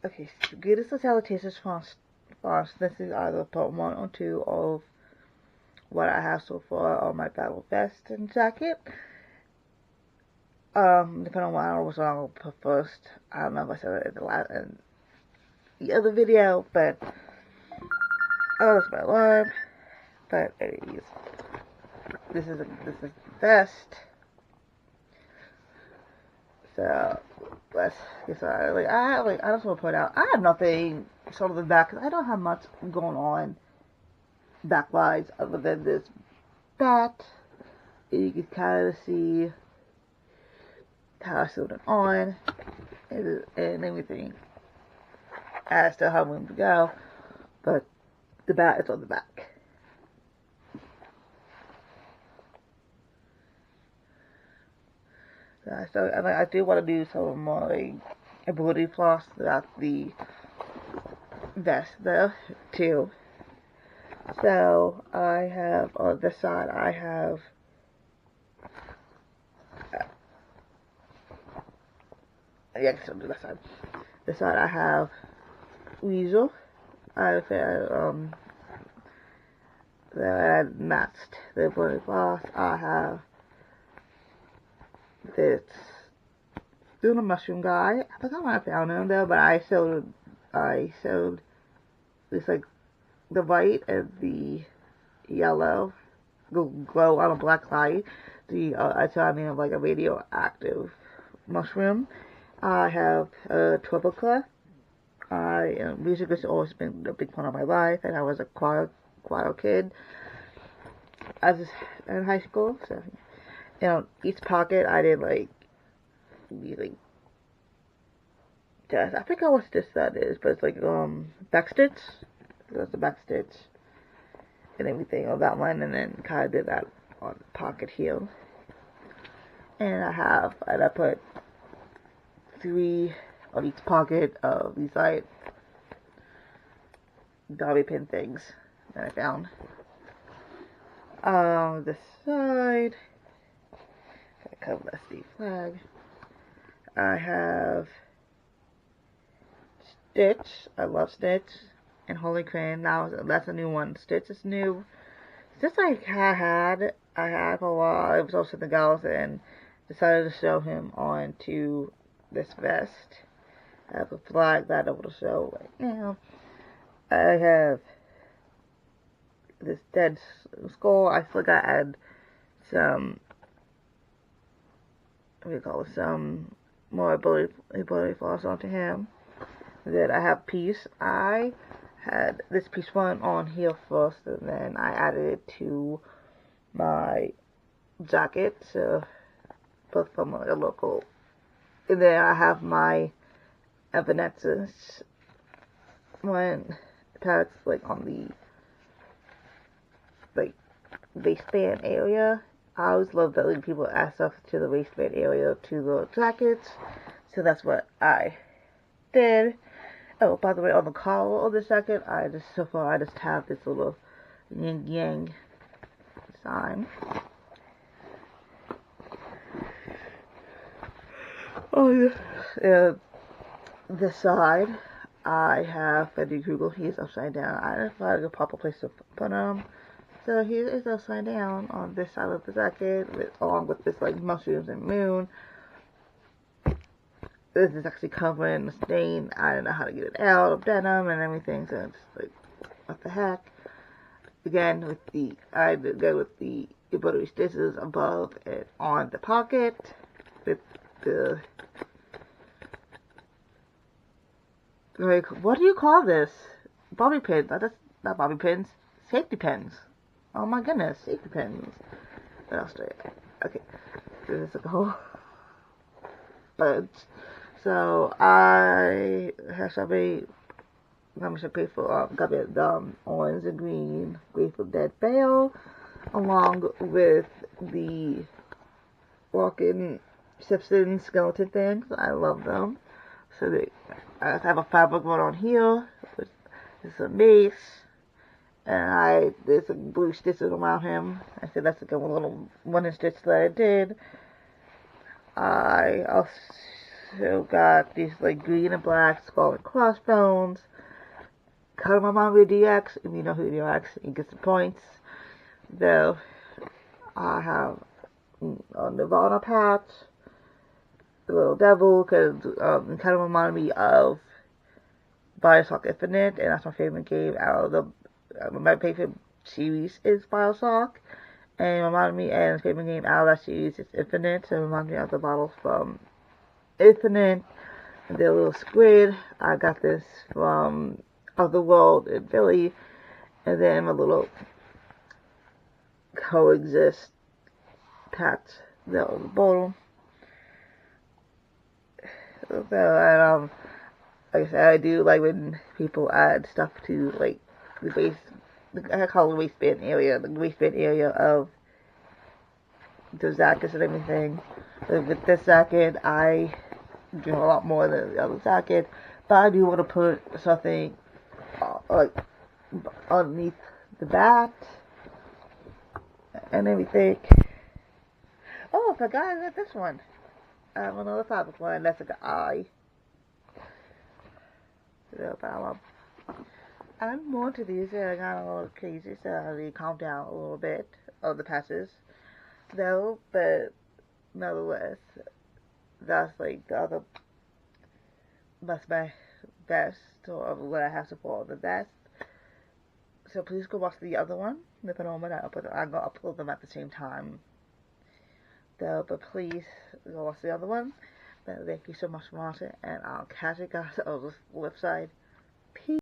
Okay, so greatest salutations from this is either part 1 or 2 of what I have so far on my battle vest and jacket. Depending on what I was on put first. I don't know if I said it in the other video, but that's my alarm. But anyways, this is the vest. So let's get started. I just want to point out I have nothing sort of the back. I don't have much going on backwise other than this bat. You can kind of see how I sewed it on and everything. I still have room to go, but the bat is on the back. So I do want to do some more embroidery floss throughout the vest though too. So I have on this side I have yeah, I can do that side. This side I have Weasel. I matched the embroidery floss. I have this doing a mushroom guy. I forgot where I found him though, but I sewed this like the white and the yellow glow on a black light. So I mean like a radioactive mushroom. I have a turbo claw. Music has always been a big part of my life, and I was a choir kid in high school. So each pocket I did like just I forgot what stitch that is, but it's like back stitch. That's the back stitch and everything on that one, and then kind of did that on the pocket here. And I put 3 on each pocket of these like bobby pin things that I found. This side, I cover the SD flag. I have Stitch. I love Stitch and Holy Crane. Now that's a new one. Stitch is new. Stitch I had for a while. It was also the girls and decided to show him onto this vest. I have a flag that I will show right now. I have this dead skull. I still got to add some, some more ability floss onto him. Then I have peace. I had this piece one on here first, and then I added it to my jacket, so both from a local. And then I have my Evanescence one that's like on the waistband area. I always love that when people add stuff to the waistband area to the jackets, so that's what I did. Oh, by the way, on the collar of the jacket, I just have this little yin yang sign. Oh yeah. This side, I have Freddy Krueger. He's upside down. I didn't find a proper place to put him. So he is upside down on this side of the jacket, along with this like mushrooms and moon. This is actually covering the stain. I don't know how to get it out of denim and everything. So it's like, what the heck? Again, I did go with the embroidery stitches above and on the pocket with the. Like, what do you call this? Bobby pins. That's not bobby pins. Safety pins. Oh my goodness, safety pins. What else do I? Okay, this is like a whole bunch. So I have somebody. I'm gonna pay for got me orange and green Grateful Dead veil, along with the walking Simpson skeleton things. I love them. So I have a fabric one on here. It's a mace. And there's some blue stitches around him. I said that's like a little one stitch that I did. I'll So got these like green and black skull and crossbones. Katamamami DX, if you know who DX, you get the points. Though I have a Nirvana patch, the little devil, because it kind of reminded me of Bioshock Infinite, and that's my favorite game out of my favorite series is Bioshock, and it reminded me, and my favorite game out of that series is Infinite, so it reminded me of the bottles from Infinite, and the little squid. I got this from Otherworld in Philly, and then my little Coexist patch that was the bottle. So, and, like I said, I do like when people add stuff to like the base. I call it the waistband area of the jackets and everything. But with this jacket, I do a lot more than the other jacket, but I do want to put something like underneath the bat and everything. Oh, I forgot I got this one. I have another fabric one. That's like an eye. So, I'm more to these. I got a little crazy, so I calm down a little bit of the patches, though. But nevertheless, that's like the other. That's my best, or what I have to put on the best. So please go watch the other one. If I don't mind, I'm gonna upload them at the same time. Though, but please go watch the other one. But thank you so much for watching, and I'll catch you guys on the flip side. Peace.